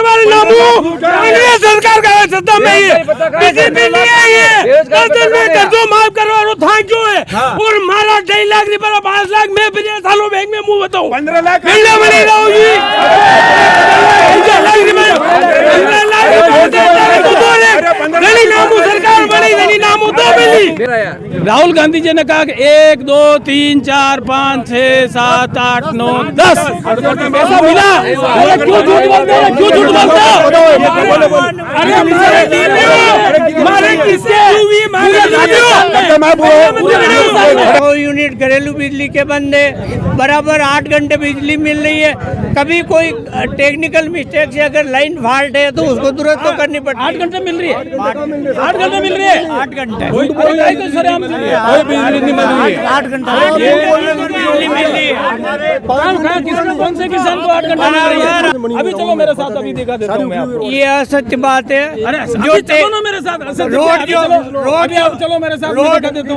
वाले नामू कांग्रेस सरकार का सत्ता में ही है, बीजेपी नहीं है ये। 10 दिन में कर्जों माफ करो और थैंक यू है। और हमारा 2.5 लाख रुपये 5 लाख में 50 सालों बैंक में मुंह बताऊं 15 लाख मिलने वाली राहुल जी 15 लाख रुपये नामू सरकार बनी नामू तो मिली। राहुल गांधी जी ने कहा कि 1 2 3 4 5 6 7 8 9 10 पैसा मिला। क्यों झूठ बोलते हो, क्यों झूठ बोलते हो? अरे मारे किससे 100 यूनिट घरेलू बिजली के बंद है, बराबर 8 घंटे बिजली मिल रही है। कभी कोई टेक्निकल मिस्टेक से अगर लाइन फॉल्ट है तो उसको दुरुस्त तो करनी पड़ती है। 8 घंटे मिल रही है, 8 घंटे मिल रही है, 8 घंटे कोई बिजली नहीं मिल रही है। 8 घंटे बिजली मिल रही है। कौन से किसान को 8 घंटे मिल रही है? अभी चलो मेरे साथ, अभी दिखा देता हूँ मैं आपको। ये असत्य बात है। अरे चलो ना मेरे साथ,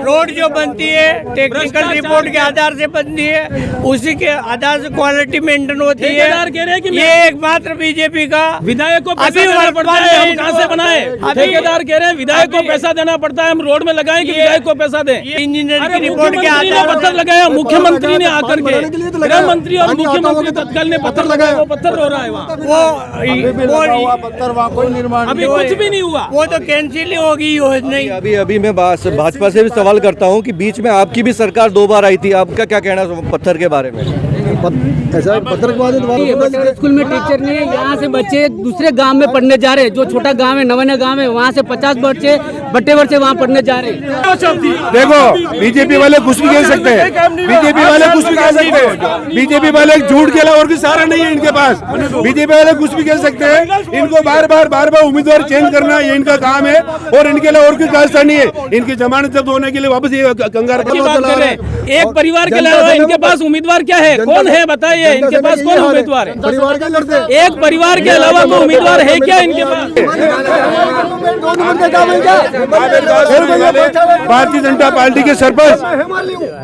रोड जो बनती है टेक्निकल रिपोर्ट के आधार से बनती है, उसी के आधार से क्वालिटी मेंटेन होती है। कह रहे हैं कि ये एकमात्र बीजेपी का विधायक को पैसा देना पड़ता है, हम कहाँ से बनाए? ठेकेदार कह रहे हैं विधायक को पैसा देना पड़ता है, हम रोड में लगाएं कि विधायक को पैसा दें। इंजीनियर की रिपोर्ट के आधार पर पत्थर लगाया मुख्यमंत्री ने आकर के, गृह मंत्री और मुख्यमंत्री तत्काल ने पत्थर लगाया, वो पत्थर हो रहा है वहाँ, अभी कुछ भी नहीं हुआ, वो तो कैंसिल होगी योजना। अभी मैं भाजपा से भी सवाल करता हूं कि बीच में आपकी भी सरकार 2 बार आई थी, आपका क्या कहना है पत्थर के बारे में? ऐसा पत्थर के बाद स्कूल में टीचर नहीं है, यहाँ से बच्चे दूसरे गांव में पढ़ने जा रहे हैं। जो छोटा गांव है, नवाना गांव है, वहाँ से 50 बच्चे बट्टे वहाँ पढ़ने जा रहे हैं। देखो बीजेपी वाले कुछ भी कह सकते हैं, बीजेपी वाले कुछ भी कह सकते हैं, बीजेपी वाले झूठ के अलावा और भी सारा नहीं है इनके पास। बीजेपी वाले कुछ भी कह सकते हैं, इनको बार बार उम्मीदवार चेंज करना ये इनका काम है और इनके लिए और कोई रास्ता नहीं है। इनकी जमानत जब्त होने के लिए वापस ये कंगार एक परिवार के अलावा इनके पास उम्मीदवार क्या है, कौन है बताइए? इनके पास कौन उम्मीदवार है? परिवार के लड़ते एक परिवार के अलावा कोई उम्मीदवार है क्या इनके पास? भारतीय जनता पार्टी के सरपंच,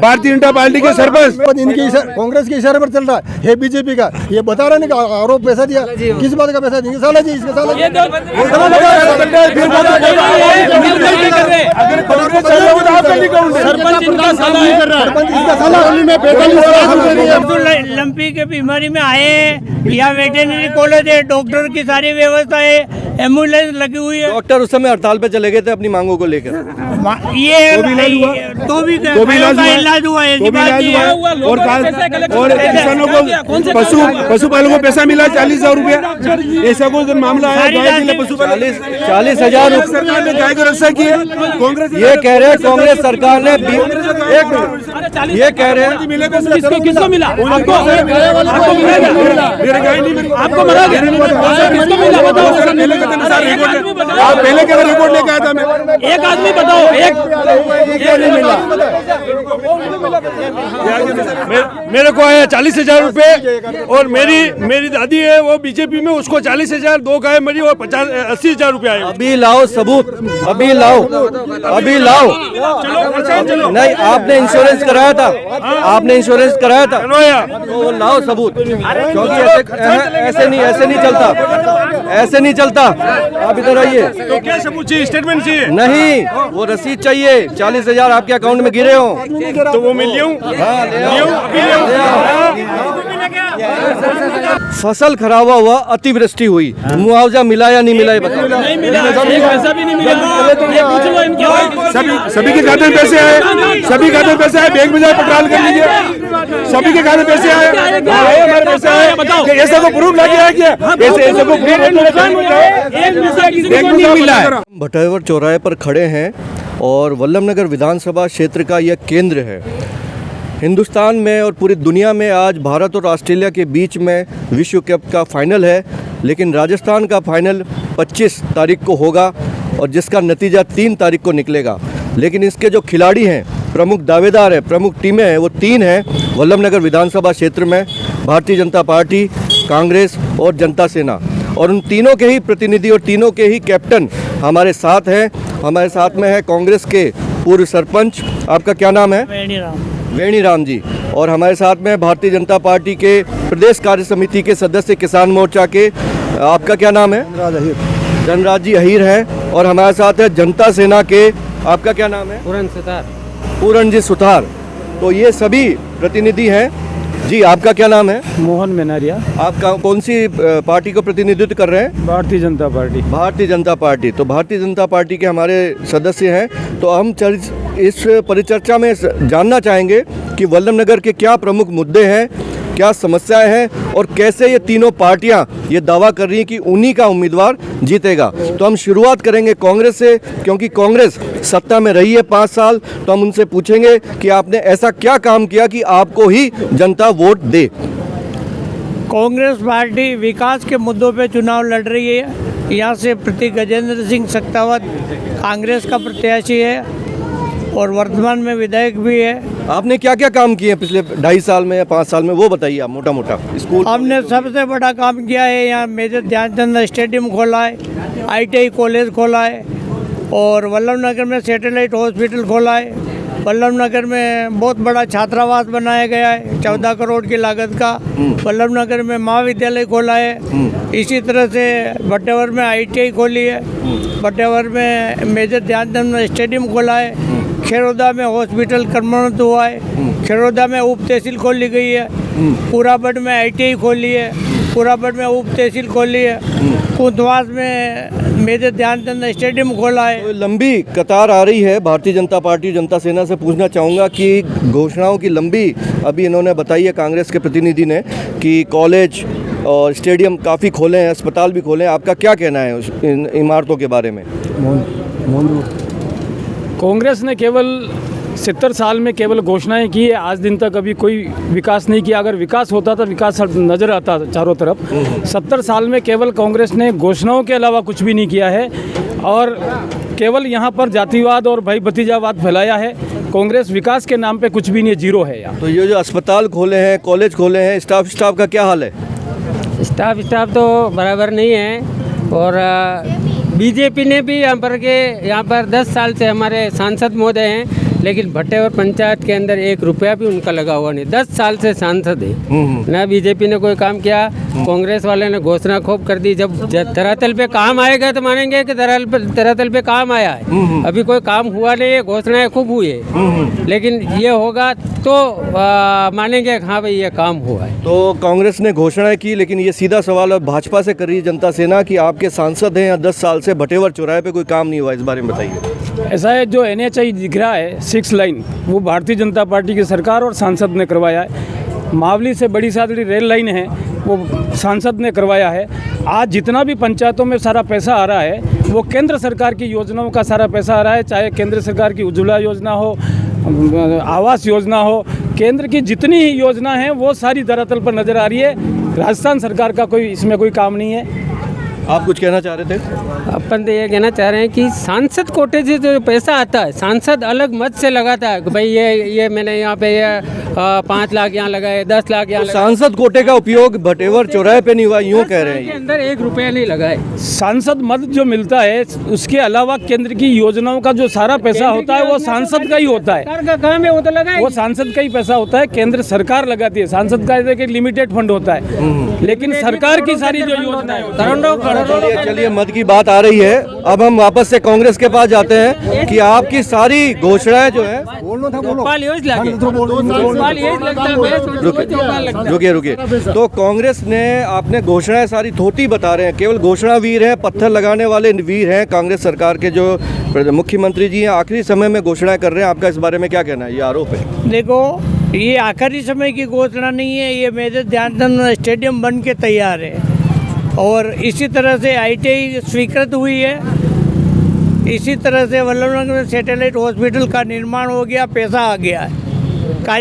भारतीय जनता पार्टी के सरपंच इनके कांग्रेस के इशारे पर चल रहा है बीजेपी का। ये बता रहा नहीं आरोप पैसा दिया, किस बात का पैसा दिया? साला जी इसके साला लंपी के बीमारी में आए, यहाँ वेटरनरी कॉलेज है, डॉक्टर की सारी व्यवस्था है, एम्बुलेंस लगी हुई है। डॉक्टर उस समय हड़ताल पे चले गए थे अपनी मांगों को लेकर। ये तो भी इलाज हुआ है और किसानों को पशुपालन को पैसा मिला 40,000 रुपया, ऐसा कोई मामला है? 40,000 सरकार ने गाय को रक्षा की है। कांग्रेस ये कह रहे हैं कांग्रेस सरकार ने ये कह रहे हैं किसको मिला? आपको आपको मिला? किसको मिला बताओ? आप पहले के रिपोर्ट लेके आया था मैं। एक आदमी बताओ, एक मेरे को है 40,000 रुपए और मेरी दादी है वो बीजेपी में, उसको 40,000, 2 गाय मरी और 80,000 रुपए आए। अभी लाओ सबूत, अभी लाओ नहीं, आपने इंश्योरेंस कराया था, आपने इंश्योरेंस कराया था तो लाओ सबूत, क्योंकि ऐसे नहीं चलता। आप इधर आइए। तो क्या सबूत चाहिए? स्टेटमेंट चाहिए? नहीं, वो रसीद चाहिए। 40,000 आपके अकाउंट में गिरे हो तो वो मैं लियूं? फसल खराब हुआ, अतिवृष्टि हुई, मुआवजा मिला या नहीं मिला ये बताओ? नहीं मिला, एक पैसा भी नहीं मिला। सभी के खाते में पैसे आए, सभी खाते में पैसे आए, बैंक में जाए पड़ताल कर लीजिए, सभी के खाते में पैसे आए, हमारे पैसे आए। बताओ ऐसा को प्रूफ लगे है क्या? ऐसे को नहीं मिला है। भटैवर चौराहे पर खड़े हैं और वल्लभनगर विधानसभा क्षेत्र का यह केंद्र है। हिंदुस्तान में और पूरी दुनिया में आज भारत और ऑस्ट्रेलिया के बीच में विश्व कप का फाइनल है, लेकिन राजस्थान का फाइनल 25 तारीख को होगा और जिसका नतीजा 3 तारीख को निकलेगा। लेकिन इसके जो खिलाड़ी हैं, प्रमुख दावेदार हैं, प्रमुख टीमें हैं, वो 3 हैं वल्लभनगर विधानसभा क्षेत्र में, भारतीय जनता पार्टी, कांग्रेस और जनता सेना। और उन तीनों के ही प्रतिनिधि और तीनों के ही कैप्टन हमारे साथ हैं। हमारे साथ में है कांग्रेस के पूर्व सरपंच, आपका क्या नाम है? वेणी राम जी। और हमारे साथ में भारतीय जनता पार्टी के प्रदेश कार्य समिति के सदस्य, किसान मोर्चा के आपका क्या नाम है? धनराज जी अहीर हैं और हमारे साथ है जनता सेना के, आपका क्या नाम है? पूरन जी सुतार। तो ये सभी प्रतिनिधि हैं। जी आपका क्या नाम है? मोहन मेनारिया, आप कौन सी पार्टी को प्रतिनिधित्व कर रहे हैं? भारतीय जनता पार्टी। भारतीय जनता पार्टी। तो भारतीय जनता पार्टी के हमारे सदस्य हैं। तो हम इस परिचर्चा में जानना चाहेंगे कि वल्लभनगर के क्या प्रमुख मुद्दे हैं, क्या समस्याएं हैं और कैसे ये तीनों पार्टियां ये दावा कर रही हैं कि उन्हीं का उम्मीदवार जीतेगा। तो हम शुरुआत करेंगे कांग्रेस से, क्योंकि कांग्रेस सत्ता में रही है 5 साल। तो हम उनसे पूछेंगे कि आपने ऐसा क्या काम किया कि आपको ही जनता वोट दे। कांग्रेस पार्टी विकास के मुद्दों पे चुनाव लड़ रही है। यहाँ से प्रतीक गजेंद्र सिंह शेखावत कांग्रेस का प्रत्याशी है और वर्तमान में विधायक भी है। आपने क्या क्या काम किए पिछले 2.5 साल में या 5 साल में, वो बताइए आप मोटा मोटा। स्कूल हमने सबसे बड़ा काम किया है, यहाँ मेजर ध्यानचंद स्टेडियम खोला है, ITI कॉलेज खोला है और वल्लभनगर में सैटेलाइट हॉस्पिटल खोला है। वल्लभनगर में बहुत बड़ा छात्रावास बनाया गया है 14 करोड़ की लागत का। वल्लभनगर में महाविद्यालय खोला है। इसी तरह से भट्टेवर में ITI खोली है। भट्टेवर में मेजर ध्यानचंद स्टेडियम खोला है। खेरोदा में हॉस्पिटल कर्मोन्नत हुआ है। खेरोदा में उप तहसील खोली गई है। पूराबड़ में ITI खोली है। पूराबड़ में उप तहसील खोली है। कुंदवास में मेजर ध्यानचंद स्टेडियम खोला है। तो लंबी कतार आ रही है। भारतीय जनता पार्टी जनता सेना से पूछना चाहूँगा कि घोषणाओं की लंबी अभी इन्होंने बताई है कांग्रेस के प्रतिनिधि ने कि कॉलेज और स्टेडियम काफ़ी खोले हैं, अस्पताल भी खोले हैं। आपका क्या कहना है इन इमारतों के बारे में? कांग्रेस ने केवल 70 साल में केवल घोषणाएं की है, आज दिन तक अभी कोई विकास नहीं किया। अगर विकास होता तो विकास नज़र आता चारों तरफ। 70 साल में केवल कांग्रेस ने घोषणाओं के अलावा कुछ भी नहीं किया है और केवल यहाँ पर जातिवाद और भाई भतीजावाद फैलाया है। कांग्रेस विकास के नाम पे कुछ भी नहीं, जीरो है यहाँ। तो ये जो अस्पताल खोले हैं, कॉलेज खोले हैं, स्टाफ का क्या हाल है? स्टाफ तो बराबर नहीं है और बीजेपी ने भी यहाँ पर 10 साल से हमारे सांसद महोदय हैं, लेकिन भट्टेवर पंचायत के अंदर 1 रुपया भी उनका लगा हुआ नहीं। 10 साल से सांसद है ना, बीजेपी ने कोई काम किया। कांग्रेस वाले ने घोषणा खूब कर दी। जब धरातल पे काम आएगा तो मानेंगे कि धरातल पे काम आया है। अभी कोई काम हुआ नहीं है, घोषणाएं खूब हुई है, लेकिन ये होगा तो मानेंगे हाँ भाई ये काम हुआ है। तो कांग्रेस ने घोषणाएं की, लेकिन ये सीधा सवाल अब भाजपा से कर रही है जनता सेना कि आपके सांसद हैं 10 साल से भटेवर चौराहे पे कोई काम नहीं हुआ, इस बारे में बताइए। ऐसा है, जो NHI दिख रहा है 6 लाइन, वो भारतीय जनता पार्टी की सरकार और सांसद ने करवाया है। मावली से बड़ी सादड़ी रेल लाइन है, वो सांसद ने करवाया है। आज जितना भी पंचायतों में सारा पैसा आ रहा है वो केंद्र सरकार की योजनाओं का सारा पैसा आ रहा है, चाहे केंद्र सरकार की उज्ज्वला योजना हो, आवास योजना हो, केंद्र की जितनी ही योजना है वो सारी धरातल पर नज़र आ रही है। राजस्थान सरकार का कोई इसमें कोई काम नहीं है। आप कुछ कहना चाह रहे थे? अपन तो ये कहना चाह रहे हैं कि सांसद कोटे से जो पैसा आता है, सांसद अलग मत से लगाता है कि भाई ये मैंने यहाँ पे 5 लाख यहाँ लगाए, 10 लाख यहाँ लगाए। सांसद कोटे का उपयोग भटेवर चौराहे पे नहीं हुआ, यूँ कह रहे हैं। के अंदर 1 रुपया नहीं लगाए। सांसद मत जो मिलता है उसके अलावा केंद्र की योजनाओं का जो सारा पैसा होता है वो सांसद का ही होता है। सरकार का काम है वो तो लगाए, वो सांसद का ही पैसा होता है, केंद्र सरकार लगाती है। सांसद का एक लिमिटेड फंड होता है, लेकिन सरकार की सारी जो योजना है। चलिए मत की बात आ रही है। अब हम वापस से कांग्रेस के पास जाते हैं कि आपकी सारी घोषणाएं जो है, रुकिए। तो कांग्रेस ने आपने घोषणाएं सारी थोटी बता रहे हैं, केवल घोषणा वीर हैं, पत्थर लगाने वाले वीर हैं कांग्रेस सरकार के जो मुख्यमंत्री जी हैं, आखिरी समय में घोषणाएं कर रहे हैं। आपका इस बारे में क्या कहना है? ये आरोप है। देखो, ये आखिरी समय की घोषणा नहीं है, ये मेजर ध्यानचंद स्टेडियम बन के तैयार है और इसी तरह से ITI स्वीकृत हुई है। इसी तरह से वल्लभनगर में सैटेलाइट हॉस्पिटल का निर्माण हो गया, पैसा आ गया है।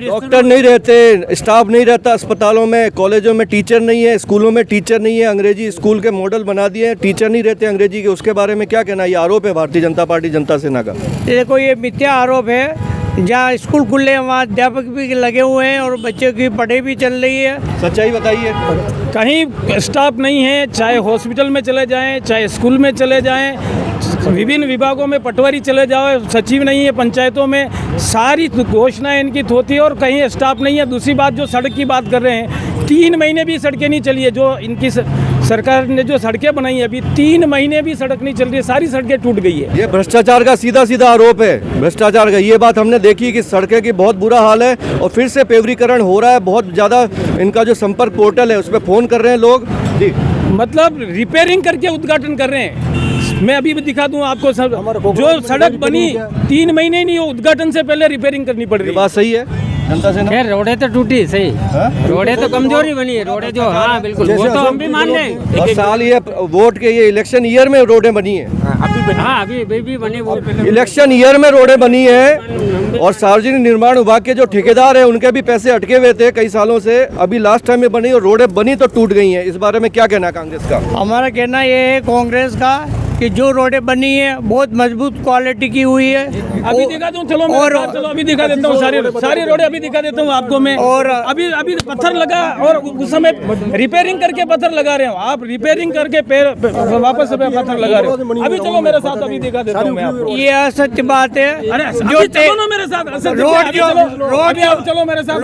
डॉक्टर नहीं रहते, स्टाफ नहीं रहता अस्पतालों में, कॉलेजों में टीचर नहीं है, स्कूलों में टीचर नहीं है, अंग्रेजी स्कूल के मॉडल बना दिए हैं, टीचर नहीं रहते अंग्रेजी के। उसके बारे में क्या कहना है? ये आरोप है भारतीय जनता पार्टी जनता सेना का। देखो, ये मिथ्या आरोप है। जहाँ स्कूल खुले हैं वहाँ अध्यापक भी लगे हुए हैं और बच्चों की पढ़ाई भी चल रही है। सच्चाई बताइए। कहीं स्टाफ नहीं है, चाहे हॉस्पिटल में चले जाएं, चाहे स्कूल में चले जाएं, विभिन्न विभागों में पटवारी चले जाओ, सचिव नहीं है पंचायतों में, सारी घोषणाएं इनकी होती है और कहीं स्टाफ नहीं है। दूसरी बात, जो सड़क की बात कर रहे हैं, 3 महीने भी सड़कें नहीं चली है। जो इनकी सरकार ने जो सड़कें बनाई है अभी 3 महीने भी सड़क नहीं चल रही है, सारी सड़कें टूट गई है। ये भ्रष्टाचार का सीधा सीधा आरोप है, भ्रष्टाचार का। ये बात हमने देखी कि सड़कें की बहुत बुरा हाल है और फिर से पेवरीकरण हो रहा है बहुत ज़्यादा। इनका जो संपर्क पोर्टल है उस पर फ़ोन कर रहे हैं लोग जी, मतलब रिपेयरिंग करके उद्घाटन कर रहे हैं। मैं अभी भी दिखा दूं आपको जो सड़क बनी 3 महीने नहीं हो, उद्घाटन से पहले रिपेयरिंग करनी पड़ रही ये है। बात सही है जनता से ना। खैर रोडें तो टूटी सही, रोडें तो कमजोरी बनी है, रोडें जो हाँ बिल्कुल वो तो हम भी मान लें। हर साल ये वोट के ये इलेक्शन ईयर में रोडें बनी है, हाँ अभी भी बनी वो। इलेक्शन ईयर में रोडें बनी है। और सार्वजनिक निर्माण विभाग के जो ठेकेदार हैं उनके भी पैसे अटके हुए थे कई सालों से, अभी लास्ट टाइम में बनी और रोडें बनी तो टूट गई हैं। इस बारे में क्या कहना है कांग्रेस का? हमारा कहना ये है कांग्रेस का कि जो रोडें बनी है बहुत मजबूत क्वालिटी की हुई है। अभी दिखा दूं, चलो चलो अभी दिखा देता हूँ, सारी रोडें अभी दिखा देता हूँ आपको मैं। और अभी पत्थर लगा और उस समय रिपेयरिंग करके पत्थर लगा रहे हो आप, रिपेयरिंग करके वापस से पत्थर लगा रहे हो। अभी चलो मेरे साथ, अभी दिखा देता हूँ मैं आपको। ये असत्य बात है। अरे जो चलो ना मेरे साथ, चलो मेरे साथ,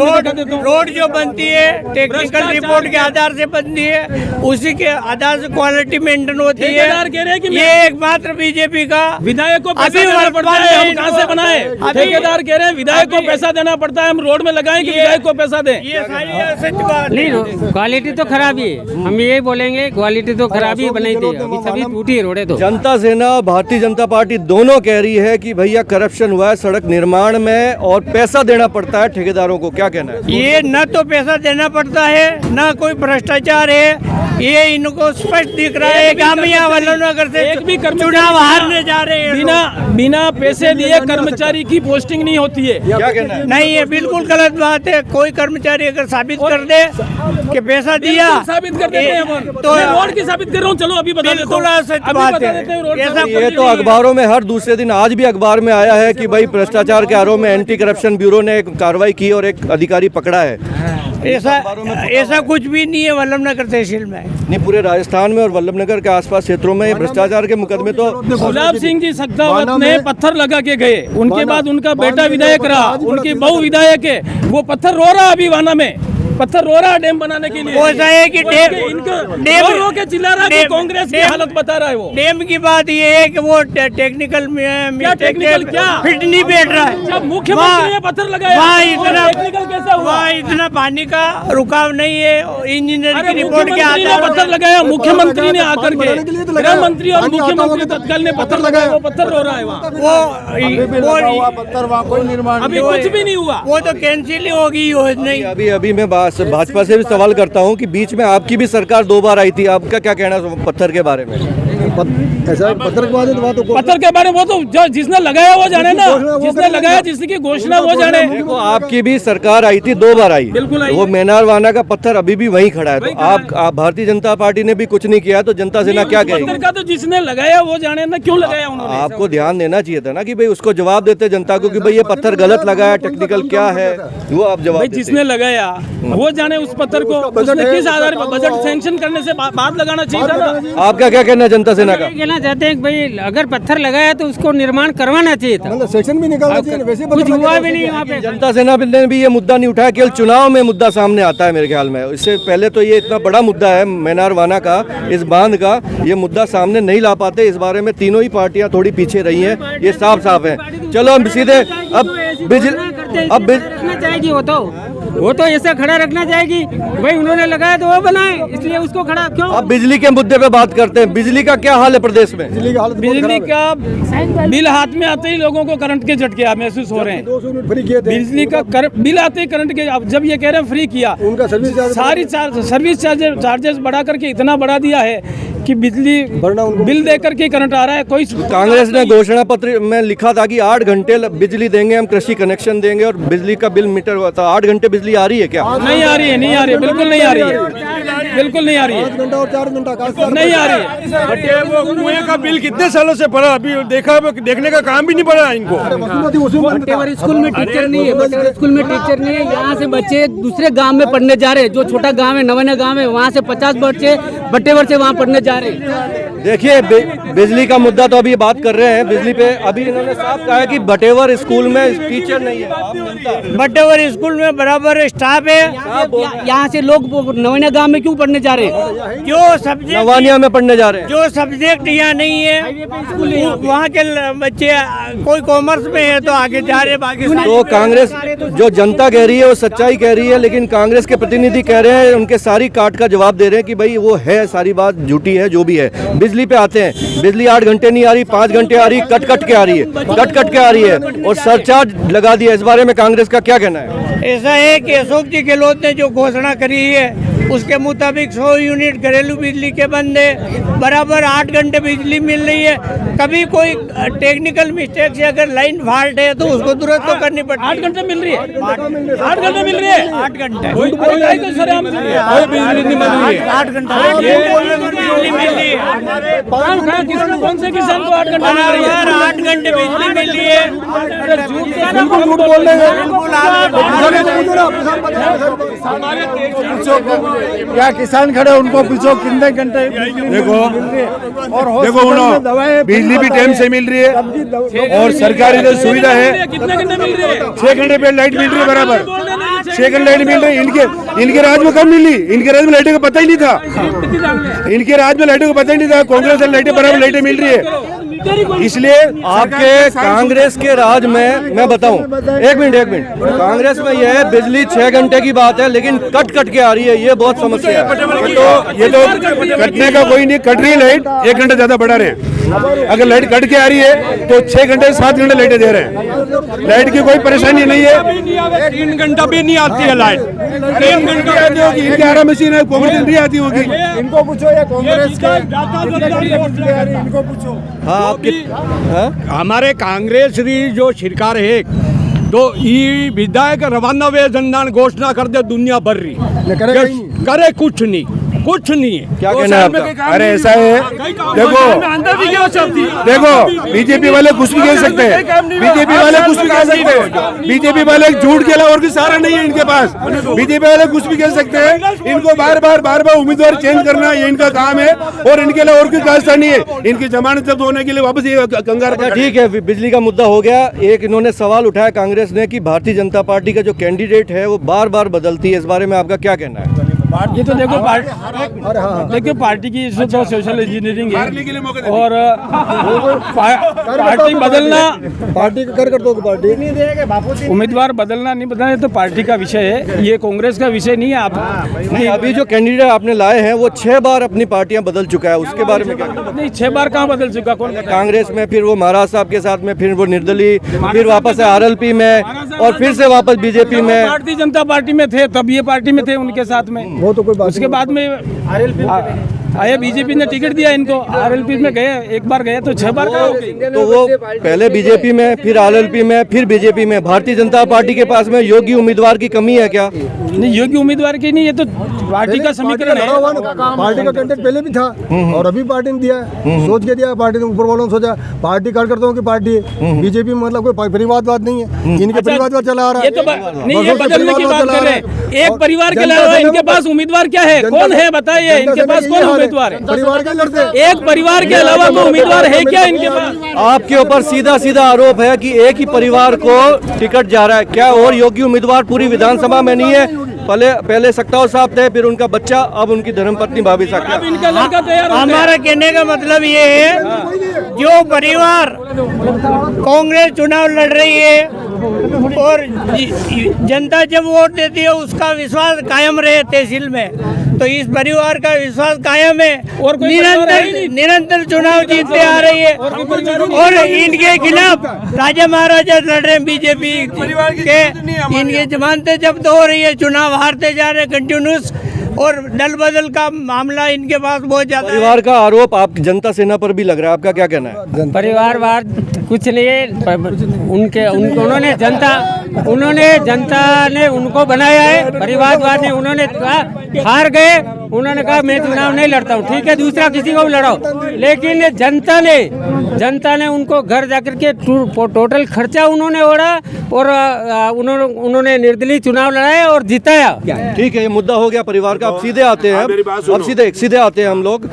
रोड जो बनती है टेक्निकल रिपोर्ट के आधार से बनती है, उसी के आधार से क्वालिटी मेंटेन होती है। ठेकेदार कह रहे हैं कि ये एकमात्र बीजेपी का विधायक को पैसा देना पड़ता है, हम कहाँ से बनाए? ठेकेदार कह रहे हैं विधायक को पैसा देना पड़ता है, हम रोड में लगाएं कि विधायक को पैसा दें। ये सारी असत्य बात है। नहीं क्वालिटी तो खराब ही है, हम यही बोलेंगे क्वालिटी तो खराब ही बनाई थी, अभी सभी टूटी है रोडें तो। जनता सेना भारतीय जनता पार्टी दोनों कह रही है कि भैया करप्शन हुआ है सड़क निर्माण में और पैसा देना पड़ता है ठेकेदारों को, क्या कहना है? ये न तो पैसा देना पड़ता है न कोई भ्रष्टाचार है, ये इनको स्पष्ट दिख रहा है कि हम यहाँ वल्लभनगर से एक भी कर्मचारी चुनाव हारने जा रहे हैं। बिना पैसे दिए कर्मचारी की पोस्टिंग नहीं होती है। क्या कहना है? नहीं, ये बिल्कुल गलत बात है। कोई कर्मचारी अगर साबित कर दे कि पैसा दिया साबित कर देते हैं अपन। तो मैं रोड की साबित कर रहा हूँ, चलो अभी बता देता हूँ। बिल्कुल असत्य अभी बात बता है। देते हैं रोड ऐसा की। ये तो अखबारों में हर दूसरे दिन, आज भी अखबार में आया है कि भाई भ्रष्टाचार के आरोप में एंटी करप्शन ब्यूरो ने एक कार्रवाई की और एक अधिकारी पकड़ा है। ऐसा कुछ भी नहीं है वल्लभनगर तहसील में। नहीं, पूरे राजस्थान में और वल्लभनगर के आसपास क्षेत्रों में भ्रष्टाचार के मुकदमे तो गुलाब सिंह जी सख्तावत ने पत्थर लगा के गए, उनके बाद उनका बेटा विधायक रहा, उनकी बहू विधायक है, वो पत्थर रो रहा अभी वाना में, पत्थर रो रहा डैम बनाने के लिए। वो ऐसा है कि डैम रो के चिल्ला रहा है, कांग्रेस की हालत बता रहा है वो। डैम की बात ये है कि वो टेक्निकल क्या टेक्निकल, क्या फिट नहीं बैठ रहा है। जब मुख्यमंत्री ने पत्थर लगाया वहाँ तो इतना टेक्निकल कैसा हुआ? वहाँ इतना पानी का रुकाव नहीं है, इंजीनियर की रिपोर्ट के मुख्यमंत्री ने आधार पत्थर लगाया, मुख्यमंत्री ने आकर के, गृह मंत्री और मुख्यमंत्री तत्काल ने पत्थर लगाया, वो पत्थर रो रहा है वहाँ। वो अभी कुछ भी नहीं हुआ। वो तो कैंसिल ही होगी योजना ही। अभी मैं भाजपा से भी सवाल करता हूं कि बीच में आपकी भी सरकार 2 बार आई थी, आपका क्या कहना है पत्थर के बारे में? पत्थर के बाद पत्थर के बारे में वो तो जो जिसने लगाया वो जाने ना, जिसने लगाया जिसकी घोषणा वो जाने। देखो आपकी भी सरकार आई थी, 2 बार आई, बिल्कुल आई। वो मैनारवाना का पत्थर अभी भी वहीं खड़ा है, तो आप भारतीय जनता पार्टी ने भी कुछ नहीं किया, तो जनता सेना क्या कहेगी? पत्थर का तो जिसने लगाया वो जाने ना, क्यों लगाया उन्होंने? आपको ध्यान देना चाहिए था ना कि भाई उसको जवाब देते जनता को कि भाई ये पत्थर गलत लगाया, टेक्निकल क्या है, वो आप जवाब भाई देते। जिसने लगाया वो जाने उस पत्थर को, उसने किस आधार पर बजट सैंक्शन करने से बाद लगाना चाहिए था ना। आपका क्या कहना है जनता सेना का? कहना चाहते हैं कि भाई अगर पत्थर लगाया तो उसको निर्माण करवाना चाहिए था, सेक्शन भी निकालना चाहिए, वैसे कुछ हुआ भी नहीं वहाँ पे। जनता सेना ने भी ये मुद्दा नहीं उठाया, केवल चुनाव में मुद्दा सामने आता है मेरे ख्याल में। इससे पहले तो ये इतना बड़ा मुद्दा है मैनारवाना का, इस बांध का, ये मुद्दा सामने नहीं ला पाते। इस बारे में तीनों ही पार्टियां थोड़ी पीछे रही हैं, ये साफ साफ है। चलो हम सीधे अब रखना चाहेगी, वो तो ऐसा खड़ा रखना चाहेगी, भाई उन्होंने लगाया तो वो बनाए, इसलिए उसको खड़ा क्यों? अब बिजली के मुद्दे पे बात करते हैं। बिजली का क्या हाल है प्रदेश में? बिजली का बिल हाथ में आते ही लोगों को करंट के झटके महसूस हो रहे हैं। 200 यूनिट फ्री किए थे, बिजली का बिल आते ही करंट के, अब जब ये कह रहे हैं फ्री किया, उनका सर्विस चार्ज सारी सर्विस चार्जेस बढ़ा करके इतना बढ़ा दिया है कि बिजली बिल दे करके करंट आ रहा है। कोई कांग्रेस ने घोषणा पत्र में लिखा था कि 8 घंटे बिजली देंगे, हम कृषि कनेक्शन देंगे और बिजली का बिल मीटर हुआ था। 8 घंटे बिजली आ रही है क्या? नहीं आ रही है, नहीं आ रही है, बिल्कुल नहीं आ रही है, बिल्कुल नहीं आ रही है, 5 घंटा और 4 घंटा नहीं आ रही है। वो कुएं का बिल कितने सालों से पड़ा, अभी देखा देखने का काम भी नहीं पड़ा इनको। बटेवर स्कूल में टीचर नहीं है, बटेवर स्कूल में टीचर नहीं है, यहाँ से बच्चे दूसरे गांव में पढ़ने जा रहे हैं, जो छोटा गांव है नवाना गांव है, वहाँ से 50 बच्चे बटेवर से वहाँ पढ़ने जा रहे हैं। देखिए बिजली का मुद्दा तो अभी बात कर रहे हैं बिजली पे। अभी इन्होंने साफ कहा है कि बटेवर स्कूल में टीचर नहीं है। बटेवर स्कूल में बराबर स्टाफ है। यहाँ से लोग नवाना गांव में क्यों पढ़ने जा रहे हैं? जो सब्जेक्ट नवानिया में पढ़ने जा रहे हैं। जो सब्जेक्ट यहाँ नहीं है वहाँ के बच्चे कोई कॉमर्स में है तो आगे जा रहे हैं, बाकी तो कांग्रेस जो जनता कह रही है वो सच्चाई कह रही है, लेकिन कांग्रेस के प्रतिनिधि कह रहे हैं, उनके सारी काट का जवाब दे रहे हैं कि भाई वो है, सारी बात झूठी है जो भी है। बिजली पे आते हैं, बिजली 8 घंटे नहीं आ रही, 5 घंटे आ रही, कट कट के आ रही है, कट कट के आ रही है, और सरचार्ज लगा दिया। इस बारे में कांग्रेस का क्या कहना है? ऐसा है कि अशोक जी गहलोत ने जो घोषणा करी है उसके मुताबिक 100 यूनिट घरेलू बिजली के बंद है, बराबर 8 घंटे बिजली मिल रही है। कभी कोई टेक्निकल मिस्टेक से अगर लाइन फॉल्ट है तो उसको दुरुस्त तो करनी पड़ती है। 8 घंटे मिल रही है, 8 घंटे मिल रही है, 8 घंटे कोई सर हम बिजली नहीं मिल रही है, 8 घंटे बिजली मिल रही है। कौन से किसान को 8 घंटे मिल रही है? बराबर 8 घंटे बिजली मिल रही है। बिल्कुल झूठ बोल रहे हैं। क्या किसान खड़े उनको पूछो कितने घंटे देखो उन्होंने बिजली भी टाइम से मिल रही है और सरकारी जो सुविधा है, कितने घंटे मिल रही है? 6 घंटे पे लाइट मिल रही है बराबर, 6 घंटे लाइट मिल रही है। इनके राज में कम मिली, इनके राज में लाइटों का पता ही नहीं था, इनके राज में लाइटों का पता ही नहीं था। कांग्रेस वाली लाइटें बराबर लाइटें मिल रही है, इसलिए आपके कांग्रेस के राज में मैं बताऊं, एक मिनट, कांग्रेस में यह है बिजली 6 घंटे की बात है, लेकिन कट कट के आ रही है, ये बहुत समस्या है। तो ये तो कटने का कोई नहीं, कट रही है लाइट, 1 घंटा ज्यादा बढ़ा रहे हैं। अगर लाइट कट के आ रही है तो 6 घंटे 7 घंटे लाइटें दे रहे हैं, लाइट की कोई परेशानी नहीं है। 3 घंटा भी नहीं आती है लाइट, 3 घंटे आती होगी, इनकी आरा मशीन है, कांग्रेस नहीं आती होगी। इनको पूछो या कांग्रेस के इनको पूछो। हाँ, आपके हाँ? हमारे कांग्रेस री जो सरकार है तो ये विधायक रवाना वे जनदान घोषणा कर दे दुनिया भर रही करे कुछ नहीं है। क्या कहना है आपका? अरे ऐसा है, देखो बीजेपी वाले कुछ भी कह सकते हैं, बीजेपी वाले कुछ भी कह सकते हैं, बीजेपी वाले झूठ के अलावा और कुछ सारा नहीं है इनके पास। बीजेपी वाले कुछ भी कह सकते हैं, इनको बार बार उम्मीदवार चेंज करना ये इनका काम है, और इनके अलावा और कोई रास्ता नहीं है। इनकी जमानत जब्त होने के लिए वापस ये कंगार। ठीक है, बिजली का मुद्दा हो गया। एक इन्होंने सवाल उठाया कांग्रेस ने कि भारतीय जनता पार्टी का जो कैंडिडेट है वो बार बार बदलती है, इस बारे में आपका क्या कहना है? ये तो देखो देखिए पार्टी की तो सोशल इंजीनियरिंग है, और पार्टी बदलना, पार्टी कर दो पार्टी उम्मीदवार बदलना नहीं बदलना, तो पार्टी का विषय है, ये कांग्रेस का विषय नहीं है। आप नहीं, अभी जो कैंडिडेट आपने लाए हैं वो 6 बार अपनी पार्टियां बदल चुका है, उसके बारे में क्या कहना है? नहीं, 6 बार कहाँ बदल चुका? कौन? कांग्रेस में, फिर वो महाराज साहब के साथ में, फिर वो निर्दलीय, फिर वापस RLP में, और फिर से वापस बीजेपी में। भारतीय जनता पार्टी में थे तब ये पार्टी में थे उनके साथ में, वो तो कोई बात उसके बाद में आया बीजेपी ने टिकट दिया इनको, RLP में गए, एक बार गए तो 6 बार गए। तो वो पहले बीजेपी में, फिर RLP में, फिर बीजेपी में। भारतीय जनता पार्टी के पास में योग्य उम्मीदवार की कमी है क्या? नहीं, योग्य उम्मीदवार की नहीं, ये तो पार्टी का समीकरण है। पार्टी का कैंडिडेट पहले भी था और अभी पार्टी ने दिया है, सोच के दिया पार्टी ने, ऊपर वालों ने सोचा पार्टी कार्यकर्ताओं की पार्टी है। बीजेपी मतलब कोई परिवारवाद नहीं है, इनके परिवारवाद चला आ रहा है। ये तो नहीं, ये बदलने की बात कर रहे हैं। एक परिवार के अलावा इनके पास उम्मीदवार क्या है? कौन है बताइए, इनके पास कौन उम्मीदवार है? परिवार के लड़ते, एक परिवार के अलावा कोई उम्मीदवार है क्या इनके पास? आपके ऊपर सीधा आरोप है कि एक ही परिवार को टिकट जा रहा है, क्या और योग्य उम्मीदवार पूरी विधानसभा में नहीं है? पहले सकताव साहब थे, फिर उनका बच्चा, अब उनकी धर्मपत्नी भाभी साहब। अब इनका लड़का तैयार हो गया। हमारा कहने का मतलब ये है, जो परिवार कांग्रेस चुनाव लड़ रही है और जनता जब वोट देती है उसका विश्वास कायम रहे तहसील में, तो इस परिवार का विश्वास कायम है और निरंतर चुनाव जीतते आ रही है। और इनके खिलाफ राजा महाराजा लड़ रहे हैं बीजेपी के, इनकी जमानतें जब्त हो रही है, चुनाव हारते जा रहे कंटिन्यूस, और दल बदल का मामला इनके पास बहुत ज्यादा। परिवार का आरोप आप जनता सेना पर भी लग रहा है, आपका क्या कहना है? परिवारवाद कुछ नहीं है, उन्होंने जनता ने उनको बनाया है। परिवारवाद ने उन्होंने कहा, हार गए, उन्होंने कहा मैं चुनाव नहीं लड़ता हूँ, ठीक है दूसरा किसी को भी लड़ाओ, लेकिन जनता ने उनको घर जाकर के टोटल खर्चा उन्होंने ओढ़ा और उन्होंने निर्दलीय चुनाव लड़ाया और जिताया। ठीक है, ये मुद्दा हो गया परिवार का। अब सीधे आते हैं, अब सीधे आते हैं हम लोग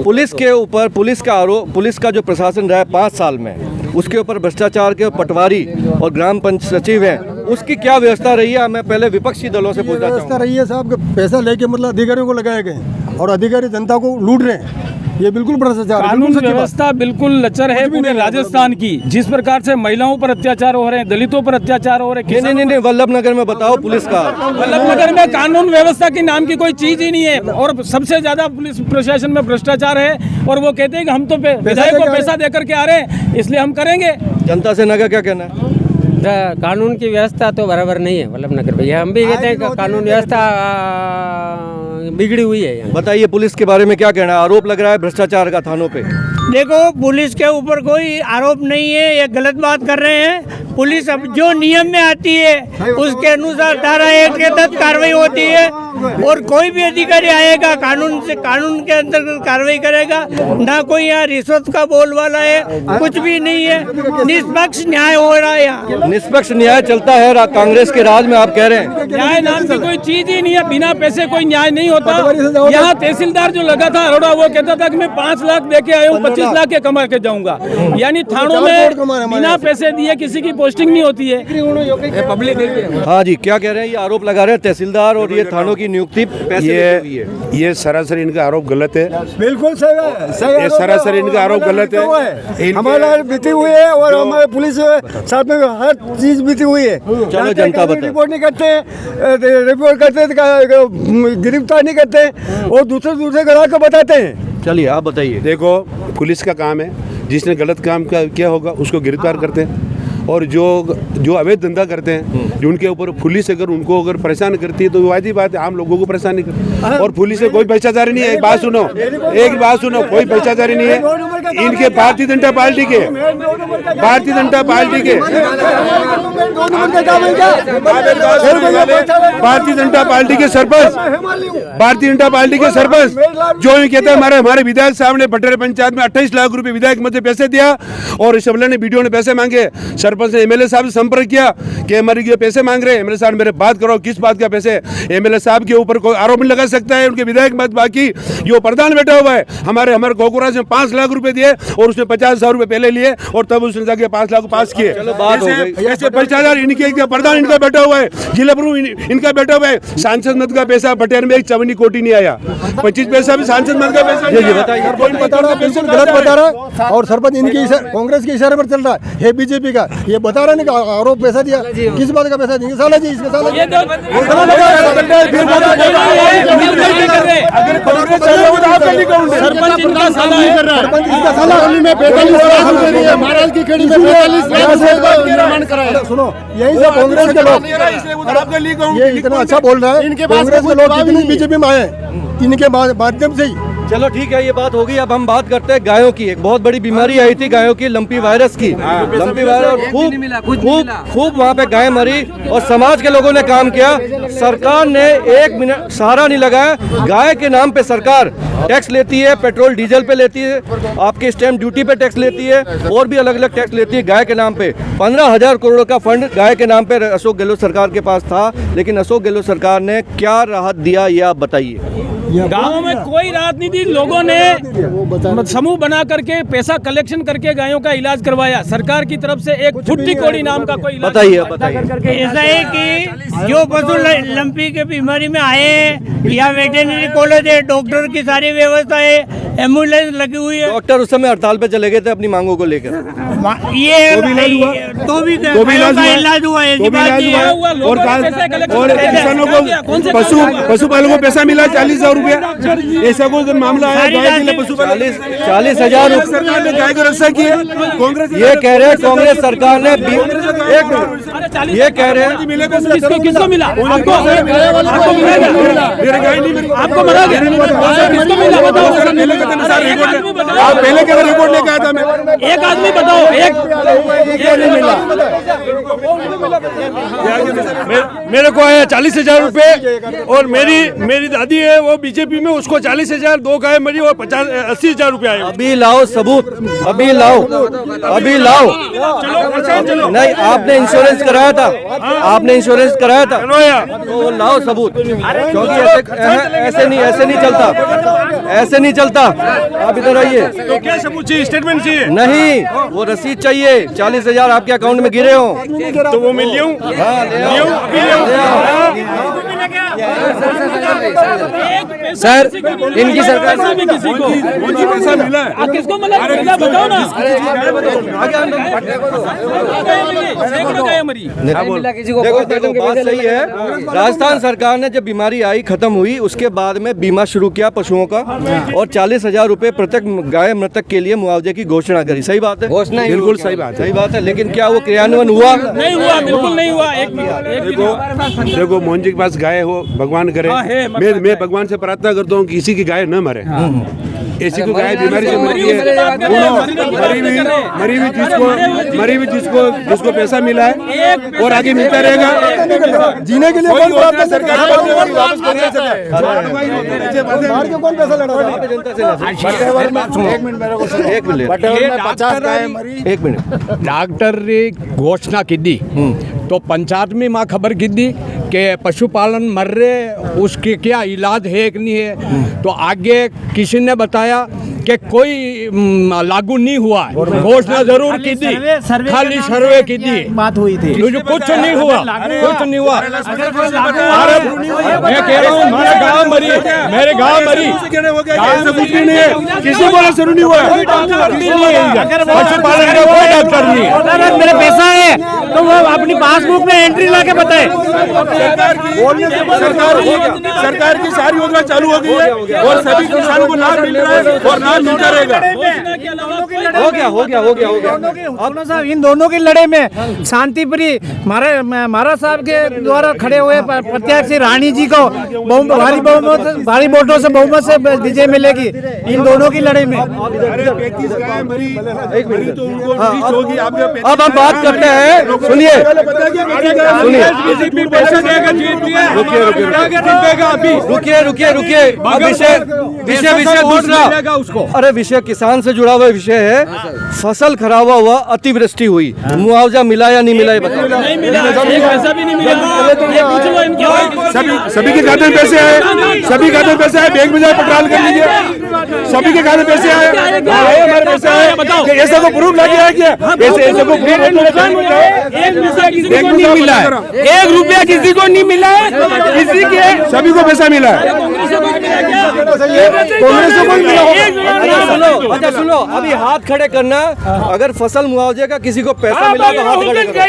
पुलिस के ऊपर। पुलिस का आरोप, पुलिस का जो प्रशासन रहा है 5 साल में, उसके ऊपर भ्रष्टाचार के पटवारी और ग्राम पंचायत सचिव हैं, उसकी क्या व्यवस्था रही है? मैं पहले विपक्षी दलों से पूछना व्यवस्था चाहूँगा। रही है साहब कि पैसा लेके मतलब अधिकारियों को लगाए गए और अधिकारी जनता को लूट रहे हैं। ये बिल्कुल भ्रष्टाचार है, कानून बिल्कुल सच्ची बात। व्यवस्था बिल्कुल लचर है पूरे राजस्थान की। जिस प्रकार से महिलाओं पर अत्याचार हो रहे हैं, दलितों पर अत्याचार हो रहे हैं, नहीं, वल्लभनगर में बताओ पुलिस का। वल्लभनगर में कानून व्यवस्था के नाम की कोई चीज ही नहीं है और सबसे ज्यादा पुलिस प्रशासन में भ्रष्टाचार है। और वो कहते हैं कि हम तो विधायक को पैसा देकर के आ रहे हैं, इसलिए हम करेंगे। जनता सेना का क्या कहना है? कानून की व्यवस्था तो बराबर नहीं है वल्लभनगर में। हम भी कहते हैं कि कानून व्यवस्था बिगड़ी हुई है यहाँ। बताइए पुलिस के बारे में क्या कहना है? आरोप लग रहा है भ्रष्टाचार का थानों पे। देखो, पुलिस के ऊपर कोई आरोप नहीं है, ये गलत बात कर रहे हैं। पुलिस अब जो नियम में आती है उसके अनुसार धारा 1 के तहत कार्रवाई होती है और कोई भी अधिकारी आएगा कानून के अंतर्गत कार्रवाई करेगा। ना कोई यहाँ रिश्वत का बोलबाला है, कुछ भी नहीं है। निष्पक्ष न्याय हो रहा है यहाँ। निष्पक्ष न्याय चलता है कांग्रेस के राज में, आप कह रहे हैं? न्याय नाम की कोई चीज ही नहीं है। बिना पैसे कोई न्याय नहीं होता। यहाँ तहसीलदार जो लगा था अरोड़ा, वो कहता था कि मैं 5 लाख दे के आया हूँ, 25 लाख के कमा के जाऊंगा। यानी थानों में बिना पैसे दिए किसी की पोस्टिंग नहीं होती है। पब्लिक हाँ जी, क्या कह रहे हैं? ये आरोप लगा रहे हैं तहसीलदार और ये थानों की नियुक्ति पैसे देके हुई है। ये सरासर इनका आरोप गलत है। बिल्कुल सही है, ये सरासर इनका आरोप गलत है। हमारा बीती हुई है और हमारे पुलिस साथ में हर चीज बीती हुई है। चलो जनता बताए। रिपोर्ट नहीं करते, रिपोर्ट करते गिरफ्तार नहीं करते और दूसरे ग्राहक को बताते हैं। चलिए आप बताइए। देखो, पुलिस का काम है, जिसने गलत काम किया होगा उसको गिरफ्तार करते हैं और जो अवैध धंधा करते हैं, जो उनके ऊपर पुलिस अगर उनको परेशान करती है तो वादी बात है, आम लोगों को परेशान नहीं करती। और पुलिस से कोई भ्रष्टाचारी नहीं है। एक बात सुनो, कोई भ्रष्टाचारी नहीं है। इनके भारतीय जनता पार्टी के सरपंच जो ये कहते हैं हमारे विधायक साहब ने भटरे पंचायत में 28 लाख रुपए विधायक मध्य पैसे दिया और इस ने वीडियो ने पैसे मांगे। सरपंच ने एमएलए साहब से संपर्क किया कि हमारे ये पैसे मांग रहे हैं। एमएलए साहब मेरे बात करो, किस बात का पैसे? एमएलए साहब के ऊपर कोई आरोप नहीं लगा सकता है, उनके विधायक मत। बाकी जो प्रधान बैठा हुआ है हमारे कोकुराज में 5 लाख रुपए दिए और उसने 50,000 रुपए पहले लिए और तब उसने जाके 5 लाख पास किए। ऐसे भ्रष्टाचार इनके प्रधान इनका बैठा हुआ है, जिला प्रमुख इनका बैठा हुआ है। सांसद मत का पैसा बटेर में 54 कोटी नहीं आया, 25 पैसा भी सांसद मत का पैसा। गलत बता रहा है और सरपंच इनकी कांग्रेस के इशारे पर चल रहा है बीजेपी का। ये बता रहा नहीं आरोप पैसा दिया, किस बात का पैसा देंगे? साला जी, इसका साला जी। सरपंच इनका साला है। सरपंच इसका साला में 45 लाख रुपए दिए, महाराज की खेड़ी में 45 लाख निर्माण कराया। सुनो, यही सब कांग्रेस के लोग ये इतना अच्छा बोल रहा है। कांग्रेस के लोग जितने बीजेपी में आए इनके माध्यम से ही। चलो ठीक है, ये बात होगी। अब हम बात करते हैं गायों की। एक बहुत बड़ी बीमारी आई थी गायों की, लंपी वायरस की। लंपी वायरस खूब वहाँ पे गाय मरी और समाज के लोगों ने काम किया। सरकार ने 1 मिनट सहारा नहीं लगाया। गाय के नाम पे सरकार टैक्स लेती है, पेट्रोल डीजल पे लेती है, आपके स्टैम्प ड्यूटी पे टैक्स लेती है और भी अलग अलग टैक्स लेती है गाय के नाम पे। 15,000 करोड़ का फंड गाय के नाम पे अशोक गहलोत सरकार के पास था, लेकिन अशोक गहलोत सरकार ने क्या राहत दिया ये आप बताइए। गाँव में कोई राहत नहीं दी। लोगों ने समूह बना करके पैसा कलेक्शन करके गायों का इलाज करवाया। सरकार की तरफ से एक फुट्टी कोड़ी नाम का कोई बताइए। ऐसा है कि जो पशु लंपी के बीमारी में आए हैं, या वेटेरिनरी कॉलेज है, डॉक्टर की सारी व्यवस्था है, एम्बुलेंस लगी हुई है। डॉक्टर उस समय हड़ताल पे चले गए थे अपनी मांगों को लेकर। ये तो भी इलाज हुआ है। और किसानों को पशुपालकों को पैसा मिला 40,000 रुपया। ऐसा कोई मामला है? 40,000 सरकार ने गाय को रक्षा की है। कांग्रेस ये कह रहे हैं कांग्रेस सरकार ने ये कह रहे हैं किसको मिला? आपको मना गया? किसको मिला बताओ? आप पहले क्या रिपोर्ट लेके आया था? मैं एक आदमी बताओ। मेरे को आया 40,000 रुपए और मेरी दादी है वो बीजेपी में उसको 40,000 2 गाय मरी और 80,000 रुपया आए। अभी लाओ सबूत, अभी लाओ, अभी लाओ। नहीं, आपने इंश्योरेंस कराया था, आपने इंश्योरेंस कराया था, तो लाओ सबूत। क्योंकि ऐसे नहीं चलता, ऐसे नहीं चलता। आप इधर आइए। तो क्या सबूत चाहिए? स्टेटमेंट चाहिए? नहीं, वो रसीद चाहिए। 40,000 आपके अकाउंट में गिरे हो तो वो मैं लियूं? सर इनकी सरकार से भी किसी को मुझे पैसा मिला है। किसको मिला बताओ ना। देखो बात सही है। राजस्थान सरकार ने जब बीमारी आई खत्म हुई उसके बाद में बीमा शुरू किया पशुओं का और 40,000 रुपए प्रत्येक गाय मृतक के लिए मुआवजे की घोषणा करी। सही बात है, बिल्कुल सही बात है। सही बात है। लेकिन क्या वो क्रियान्वयन हुआ? नहीं हुआ, बिल्कुल नहीं हुआ। देखो मोहन जी के पास गाय हो, भगवान करे। मैं भगवान से प्रार्थना करता हूँ किसी की गाय न मरे। ऐसी को गाय बीमारी से मरी है, मरी हुई जिसको पैसा मिला है और आगे मिलता रहेगा। जीने के लिए कौन प्राप्त सरकार कौन पैसा एक मिनट डॉक्टर ने घोषणा की दी तो पंचायत में माँ खबर की दी कि पशुपालन मर रहे, उसके क्या इलाज है कि नहीं है। तो आगे किसी ने बताया कि कोई लागू नहीं हुआ है। घोषणा जरूर की थी, खाली सर्वे की थी, बात हुई थी, कुछ नहीं हुआ, कुछ नहीं हुआ। मैं कह रहा हूँ मेरे गाँव मरी, मेरे गाँव मरी, किसी को शुरू नहीं हुआ। पशुपालन का कोई डॉक्टर नहीं है। अगर मेरे पैसा है तो वो अपनी पासबुक में एंट्री ला के बताए। सरकार की सारी योजना चालू हो गई है और सभी किसानों को लाभ मिल रहा है और लाभ मिलता रहेगा। हो गया। साहब इन दोनों की लड़ाई में शांतिप्रिय महाराज साहब के द्वारा खड़े हुए प्रत्याशी रानी जी को भारी वोटों से बहुमत से विजय मिलेगी। इन दोनों की लड़ाई में अब हम बात करते हैं। सुनिए रुकिए। विषय दूसरा। अरे विषय किसान से जुड़ा हुआ विषय है। फसल खराब हुआ, अतिवृष्टि हुई, मुआवजा मिला या नहीं मिला ये बताओ। नहीं मिला, एक पैसा भी नहीं मिला। सभी के खाते में पैसे आए, सभी खाते में पैसे आए। बैंक में जाए पड़ताल कर लीजिए, सभी के खाते में पैसे आए। हमारे पैसे आए, बताओ ऐसा को प्रूफ लगे है क्या? ऐसे को नहीं मिला है, 1 रुपया किसी को नहीं मिला है, किसी के सभी को पैसा मिला है। कांग्रेस को कोई मिला? सुनो, अभी हाथ खड़े करना। अगर फसल मुआवजे का किसी को पैसा मिला तो हाथ खड़े करना।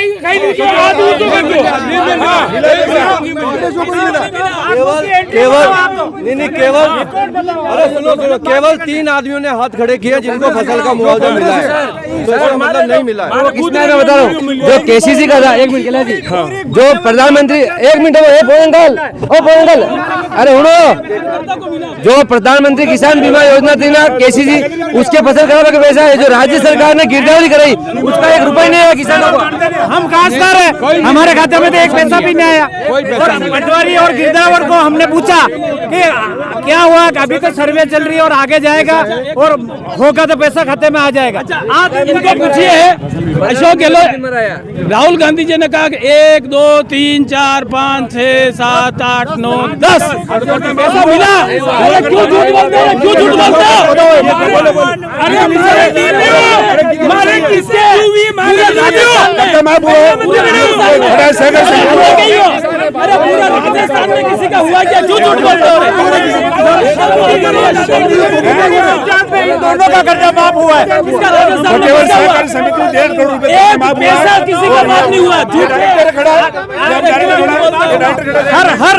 केवल 3 आदमियों ने हाथ खड़े किए जिनको फसल का मुआवजा मिला है। तो इसका मतलब नहीं मिला है। किसने मैं बता रहा हूँ, जो केसीसी का था, एक मिनट के लिए जो प्रधानमंत्री, एक मिनट पोंगल, अरे सुनो, जो प्रधानमंत्री किसान बीमा योजना थी ना केसीसी, उसके फसल खराब के पैसा है जो राज्य सरकार ने गिरदावरी कराई, उसका 1 रुपया नहीं आया किसानों को। हम काश्तकार है, हमारे खाते में तो 1 पैसा भी नहीं आया। पटवारी और गिरदावर को हमने पूछा कि क्या हुआ, अभी तो सर्वे चल रही है और आगे जाएगा और होगा तो पैसा खाते में आ जाएगा। आप इनको पूछिए, अशोक गहलोत, राहुल गांधी जी ने कहा कि 1 2 3 4 5 6 7 8 9 10 पैसा मिला। क्यों झूठ बोलते हो? मारे किसके? अरे पूरा राजस्थान में किसी का हुआ क्या? क्यों झूठ बोलते हो? दोनों का कर्जा माफ हुआ है। किसका राजस्थान में हुआ? 1.5 करोड़ रुपए पैसा किसी का माफ नहीं हुआ। झूठ हर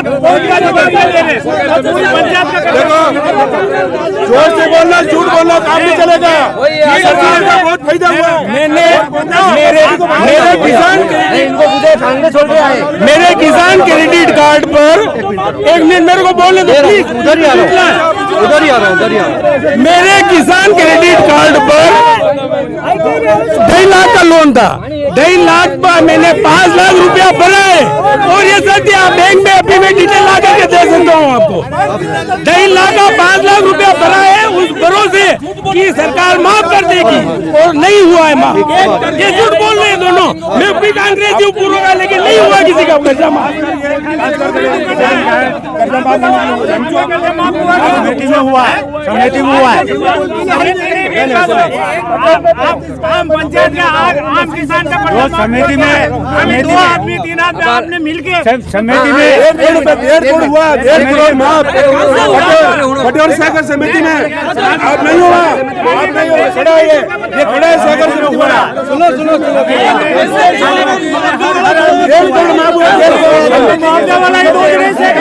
जोर से बोलना, झूठ बोलना काम नहीं चलेगा। सरकार का बहुत फायदा हुआ। मेरे किसान क्रेडिट कार्ड पर, एक मिनट मेरे को बोलने दो प्लीज। उधर ही आ रहा हूँ। मेरे किसान क्रेडिट कार्ड पर 2 लाख का लोन था, 2.5 लाख मैंने 5 लाख रुपया भरा है। और ये सत्य आप बैंक में अभी मैं डिटेल ला करके दे सकता हूँ आपको। 2.5 लाख का 5 लाख रुपया भरा है उस भरोसे कि सरकार माफ कर देगी, और नहीं हुआ है माफ। ये झूठ बोल रहे हैं दोनों। मैं भी कांग्रेस ही पूरा, लेकिन नहीं हुआ किसी का पैसा माफ। समिति में हुआ है, समिति में हुआ है। आम पंचायत का आम किसान का समिति में 2 आदमी 3 आदमी आपने मिलके समिति में 1.5 करोड़ हुआ, 1.5 करोड़ माफ पटेल सहकार समिति में। आप नहीं हुआ, आप नहीं हुआ, खड़ा है ये खड़ा है सहकार समिति हुआ। सुनो 1.5 करोड़ माफ हुआ, 1.5 करोड़ मुआवजा वाला ही बोल रहे हैं।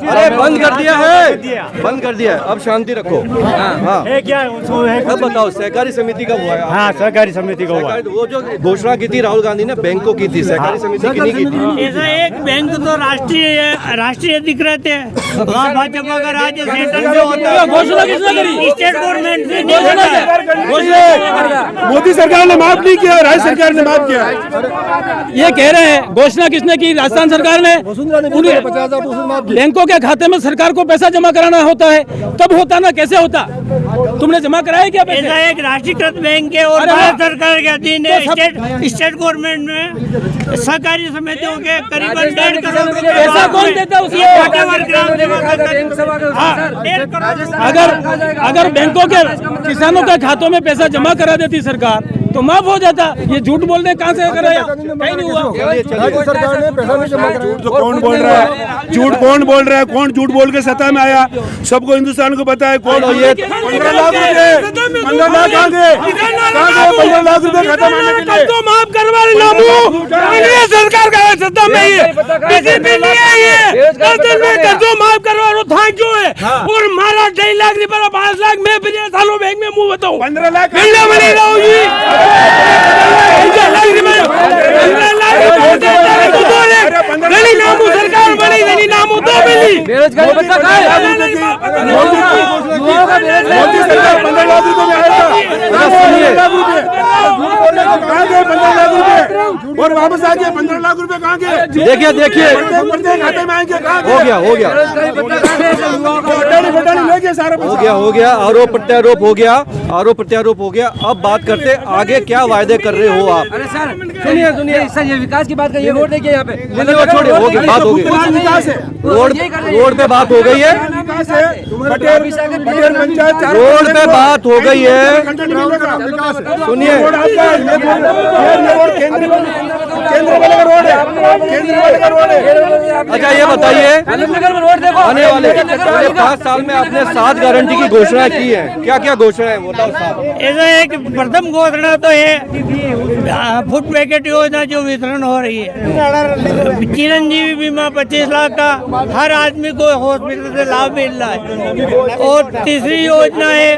अरे बंद कर दिया है, बंद कर दिया है। अब शांति रखो। हाँ क्या अब बताओ सहकारी समिति का हुआ है? हाँ, सहकारी समिति का हुआ। वो जो घोषणा की थी राहुल गांधी ने बैंकों की थी, सहकारी समिति की नहीं की थी। ऐसा एक बैंक तो राष्ट्रीय अधिकृत है। वहाँ भाजपा का राज्य सेंटर में होता है। घोषणा किसने करी? स्टेट गवर्नमेंट ने मोदी सरकार ने माफ नहीं किया, राज्य सरकार ने माफ किया। ये कह रहे हैं घोषणा किसने की? राजस्थान सरकार ने। बैंकों के खाते में सरकार को पैसा जमा कराना होता है, तब होता ना, कैसे होता? तुमने जमा कराया क्या पैसे? ऐसा एक राष्ट्रीयकृत बैंक है और भारत सरकार के अधीन है। स्टेट गवर्नमेंट में सहकारी समितियों के करीबन 1.5 करोड़ रुपए पैसा कौन देता है उसको? अगर बैंकों के किसानों के खातों में पैसा जमा करा देती सरकार तो माफ हो जाता। ये झूठ बोल रहे, कहाँ से कराया? कहीं नहीं हुआ। सरकार ने पैसा नहीं जमा कराया। तो कौन बोल रहा है? झूठ कौन बोल रहा है? कौन झूठ बोल के सत्ता में आया? सबको हिंदुस्तान को पता है कौन। ये 15 लाख रुपए, 15 लाख कहाँ गए? 15 लाख रुपए खत्म होने के लिए तो माफ करवा नामू सरकार का सत्ता में ही है, बीजेपी नहीं है। ये 10 दिन में कर्जो माफ करवा लो, थैंक यू है। और हमारा 2.5 लाख रुपया 5 लाख में 50 सालों बैंक में मुंह बताऊं 15 लाख मिलने वाली रहूं जी। 15 लाख रुपए नामू सरकार बनी, नहीं नामू तो मिली। बेरोजगारी बच्चा खाए। मोदी सरकार 15 लाख रुपए में आएगा। 15 लाख रुपए कहाँ गए? 15 लाख रुपए और वापस आ गए। 15 लाख रुपए कहाँ गए? देखिए प्रत्येक खाते में आएंगे। कहाँ हो गया ले गए सारा पैसा। हो गया आरोप प्रत्यारोप हो गया, आरोप प्रत्यारोप हो गया। अब बात करते आगे क्या वायदे कर रहे हो आप? सुनिए सर, ये विकास की बात करिए। वोट देखिए यहाँ पे। छोड़िए, हो गई बात, हो गई रोड पे बात हो गई है, पटेल पंचायत रोड पे बात हो गई है। सुनिए केंद्र वाले का रोड है, केंद्र वाले का रोड है। अच्छा ये बताइए, आने वाले 5 साल में आपने 7 गारंटी की घोषणा की है, क्या क्या घोषणा है बताओ साहब? ऐसा एक प्रथम घोषणा तो है फूड पैकेट योजना जो वितरण हो रही है। चिरंजीवी बीमा 25 लाख का हर आदमी को हॉस्पिटल से लाभ मिल रहा है। और तीसरी योजना है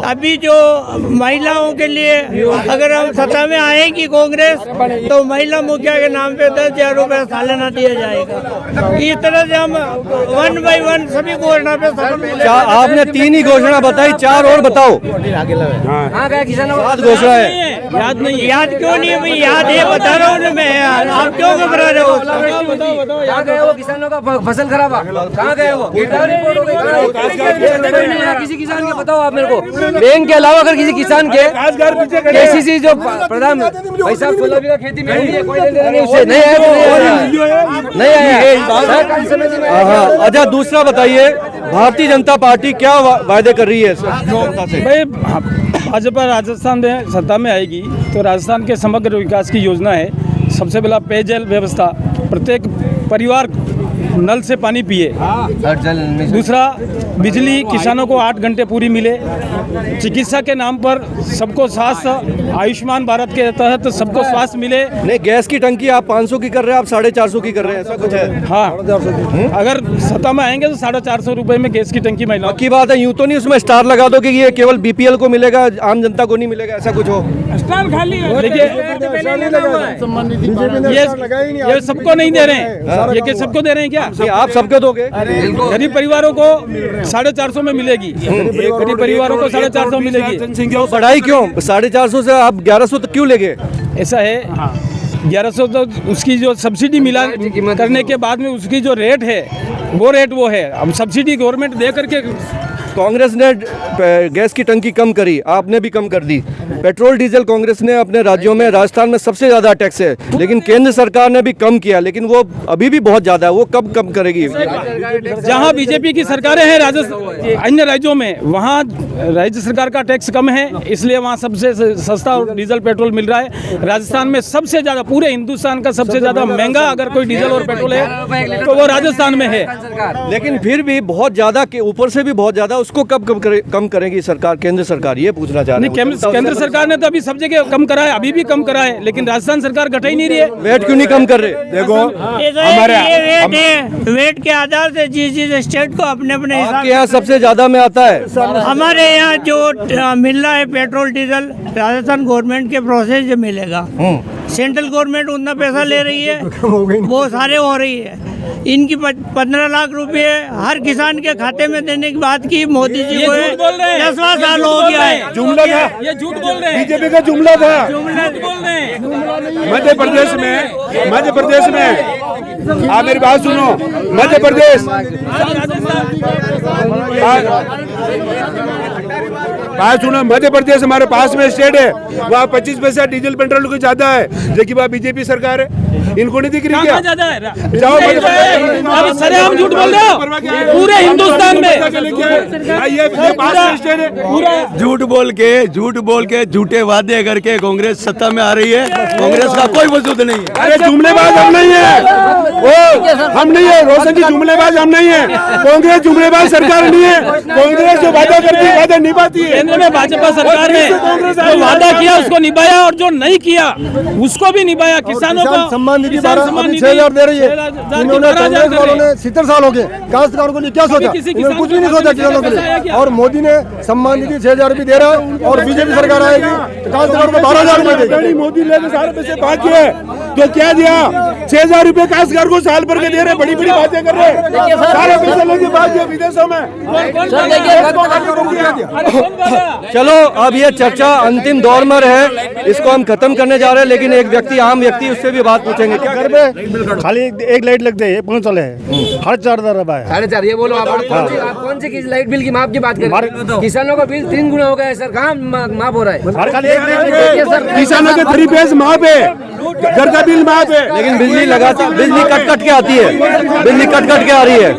अभी जो महिलाओं के लिए, अगर हम सत्ता में आएगी कांग्रेस तो महिला मुखिया के नाम पे 10,000 रुपए सालाना दिया जाएगा। इस तरह से हम 1 by 1 सभी घोषणा पे आपने 3 ही घोषणा बताई, 4 और बताओ। 7 घोषणा है, याद नहीं। याद क्यों नहीं है भाई? याद है, बता रहा हूँ मैं। आप क्यों घबरा रहे हो? कहाँ गए वो किसानों का फसल खराब? कहाँ गए वो? किसी किसान के बताओ आप मेरे को। बैंक के अलावा अगर किसी किसान के केसीसी जो प्रधान भाई साहब 16 बीघा खेती में नहीं है, कोई उससे नहीं आया। अच्छा दूसरा बताइए, भारतीय जनता पार्टी क्या वायदे कर रही है जनता से? भाई भाजपा राजस्थान में सत्ता में आएगी तो राजस्थान के समग्र विकास की योजना है। सबसे पहला पेयजल व्यवस्था, प्रत्येक परिवार नल से पानी पिए। दूसरा बिजली किसानों को 8 घंटे पूरी मिले। चिकित्सा के नाम पर सबको स्वास्थ्य, आयुष्मान भारत के तहत सबको स्वास्थ्य मिले। नहीं, गैस की टंकी आप 500 की कर रहे हैं, आप 450 की कर रहे हैं, ऐसा कुछ है? हाँ, अगर सत्ता में आएंगे तो 450 रुपए में गैस की टंकी महिला की बात है। यूं तो नहीं उसमें स्टार लगा दो कि ये केवल बीपीएल को मिलेगा, आम जनता को नहीं मिलेगा, ऐसा कुछ हो? स्टार खाली है। देखिए, ये सबको नहीं दे रहे हैं, ये सबको दे रहे हैं क्या? आप सबको दोगे? गरीब परिवारों को 450 में मिलेगी, गरीब परिवारों को 450 मिलेगी। बढ़ाई क्यों? 450 से आप 1100 तक क्यों ले गए? ऐसा है, 1100 तो उसकी जो सब्सिडी मिला करने के बाद में उसकी जो रेट है वो है। अब सब्सिडी गवर्नमेंट दे करके कांग्रेस ने गैस की टंकी कम करी, आपने भी कम कर दी। पेट्रोल डीजल कांग्रेस ने अपने राज्यों में, राजस्थान में सबसे ज़्यादा टैक्स है, लेकिन केंद्र सरकार ने भी कम किया, लेकिन वो अभी भी बहुत ज़्यादा है। वो कब कम करेगी? जहां बीजेपी की सरकारें हैं अन्य राज्यों में, वहां राज्य सरकार का टैक्स कम है, इसलिए वहां सबसे सस्ता और डीजल पेट्रोल मिल रहा है। राजस्थान में सबसे ज़्यादा, पूरे हिंदुस्तान का सबसे ज़्यादा महंगा अगर कोई डीजल और पेट्रोल है तो वो राजस्थान में है। लेकिन फिर भी बहुत ज़्यादा के ऊपर से भी बहुत ज़्यादा, उसको कब कम करेगी सरकार, केंद्र सरकार? ये पूछना चाह रहे हैं। केंद्र सरकार ने तो अभी सब जगह कम करा है, अभी भी कम करा है, लेकिन राजस्थान सरकार घटा ही नहीं रही है। वेट क्यों नहीं कम कर रहे? देखो हमारे वेट के आधार से जिस स्टेट को अपने आपके यहाँ सबसे ज्यादा में आता है। हमारे यहाँ जो मिल रहा है पेट्रोल डीजल, राजस्थान गवर्नमेंट के प्रोसेस से मिलेगा। सेंट्रल गवर्नमेंट उतना पैसा ले रही है, वो सारे हो रही है। इनकी 15 लाख रुपए हर किसान के खाते में देने की बात की मोदी जी को, 10वां साल हो गया है। जुमला था, ये झूठ बोल रहे हैं, बीजेपी का जुमला था। झूठ बोल रहे हैं। मध्य प्रदेश में आप मेरी बात सुनो, मध्य प्रदेश बात सुनो, मध्य प्रदेश हमारे पास में स्टेट है, वहाँ 25 पैसा डीजल पेट्रोल को ज्यादा है, जबकि वहाँ बीजेपी सरकार है। इनको नहीं दिख रही क्या? ज्यादा है? जाओ अब सरेआम झूठ बोल रहे हो पूरे हिंदुस्तान में। झूठ बोल के झूठे वादे करके कांग्रेस सत्ता में आ रही है। कांग्रेस का कोई वजूद नहीं है। अरे जुमलेबाज हम नहीं है, वो हम नहीं है, रोशन जी जुमलेबाज हम नहीं है। कांग्रेस जुमलेबाज सरकार नहीं है। कांग्रेस जो वादा करती है वादा निभाती है। केंद्र में भाजपा सरकार ने जो वादा किया उसको निभाया, और जो नहीं किया उसको भी निभाया। किसानों को सम्मान निधि 6,000 दे रही है। इन्होंने कांग्रेस वालों ने 70 साल हो गए, काश्तकारों के लिए क्या सोचा? इन्होंने कुछ भी नहीं सोचा किसानों के लिए। और मोदी ने सम्मान निधि 6,000 रुपये दे रहा है, और बीजेपी सरकार आएगी तो काश्तकारों को 12,000 रुपये देगी। मोदी ने सारे पैसे बाकी है तो क्या दिया? 6,000 रुपए काश्तकार को साल भर के दे रहे, बड़ी बड़ी बातें कर रहे हैं। सारे पैसे लेके भाग गए विदेशों में। चलो, अब ये चर्चा अंतिम दौर में है, इसको हम खत्म करने जा रहे हैं, लेकिन एक व्यक्ति, आम व्यक्ति, उससे भी बात पूछेंगे। क्या घर पे खाली एक लाइट लगते है, 5 साल है, हर 4,000 रुपए है। 4,500 ये बोलो आप कौन सी लाइट बिल की माफ की बात कर रहे हैं? किसानों का बिल 3 गुना हो गया है सर, कहाँ माफ हो रहा है? किसानों के 3 फेज माफ है, घर का बिल माफ है, लेकिन बिजली लगातार, बिजली कट के आती है, बिजली कट के आ रही है।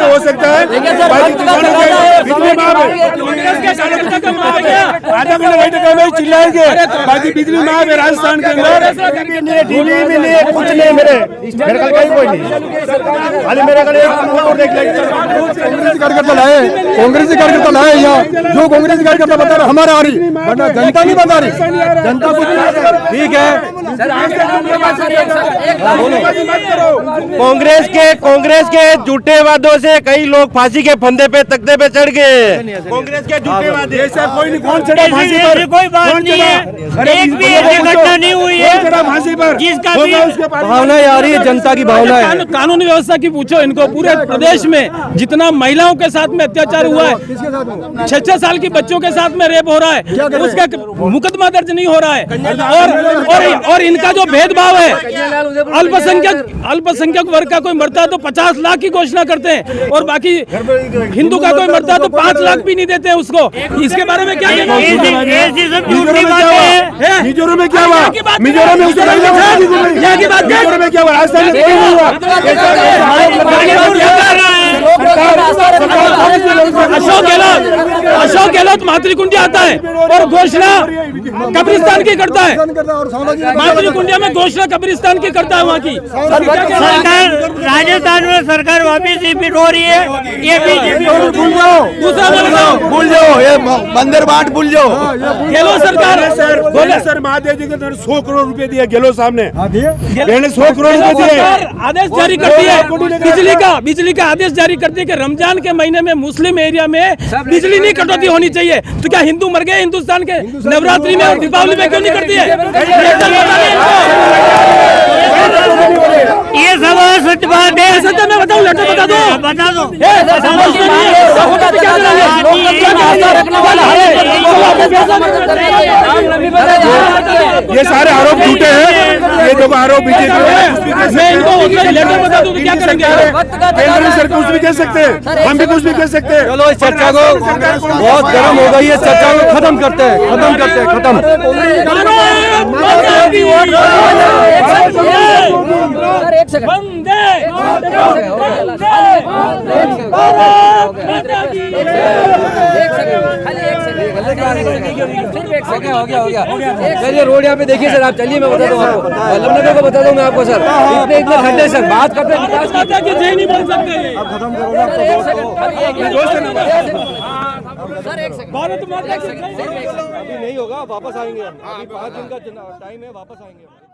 हो सकता है बाकी किसानों के बिजली माफ है, आधा घंटा बैठे का चिल्लाएंगे, बाकी बिजली माफ है राजस्थान के अंदर। टीवी भी नहीं है, कुछ नहीं है मेरे घर का कोई नहीं, खाली मेरे घर कांग्रेस कार्यकर्ता लाए, कांग्रेसी कार्यकर्ता लाए यहाँ, जो कांग्रेसी कार्यकर्ता बता रहे हमारे आ रही, वरना जनता नहीं बता रही। जनता कुछ ठीक है, कांग्रेस के झूठे वादों से कई लोग फांसी के फंदे पे, तख्ते पे चढ़ गए। कांग्रेस के झूठे वादे। कोई नहीं, कौन चढ़ा फांसी पर? कोई बात नहीं है, एक भी ऐसी घटना नहीं हुई है फांसी पर जिसका भी भावना आ रही है, जनता की भावना है। कानूनी व्यवस्था की पूछो इनको। पूरे प्रदेश में जितना महिलाओं के साथ में अत्याचार हुआ है, 6-6 साल की बच्चों के साथ में रेप हो रहा है, उसका मुकदमा दर्ज नहीं हो रहा है। और इनका जो भेदभाव है, अल्पसंख्यक वर्ग का कोई मरता है तो 50 लाख की घोषणा करते हैं, और बाकी हिंदू का कोई मरता है तो 5 लाख भी नहीं देते उसको। इसके बारे में क्या कहना है? मिजोरम में क्या हुआ? मिजोरम में उसको यहाँ की बात मिजोरम में क्या हुआ? राजस्थान में कोई नहीं हुआ। अशोक गहलोत मातृकुंडी आता है और घोषणा कब्रिस्तान की करता है। मातृकुंडिया में घोषणा कब्रिस्तान की करता है वहाँ की सरकार। राजस्थान में सरकार वापिस रिपीट हो रही है। ये बीजेपी दूसरा भूल जाओ, ये मंदिर बाट भूल जाओ। गहलोत सरकार बोले सर महादेव जी को 100 करोड़ रुपए दिए गहलोत साहब ने 100 करोड़ रुपए दिए। आदेश जारी करती है बिजली का आदेश जारी करती है कि रमजान के महीने में मुस्लिम एरिया में बिजली नहीं कटौती होनी चाहिए। तो क्या हिंदू मर गए हिंदुस्तान के नवरात्रि में और दीपावली में क्यों नहीं करती है? ये सब सच बात है। सच में बताओ, लटो बता दो ये सारे आरोप झूठे हैं। ये देखो आरोप बीजेपी मैं इनको लेटर बता दूं तो क्या करेंगे? केंद्र सर कुछ भी कह सकते हैं, हम भी कुछ भी कह सकते हैं। चलो इस चर्चा को बहुत गर्म हो गई है, चर्चा को खत्म करते हैं खत्म। चलिए रोड यहाँ पे देखिए सर, आप चलिए मैं बता दूँ आपको, वल्लभनगर को बता दूँ मैं आपको सर। इतने खड्डे सर, बात करते विकास की जय नहीं बोल सकते। भारत माता नहीं होगा, वापस आएंगे हम। अभी 5 दिन का टाइम है, वापस आएंगे।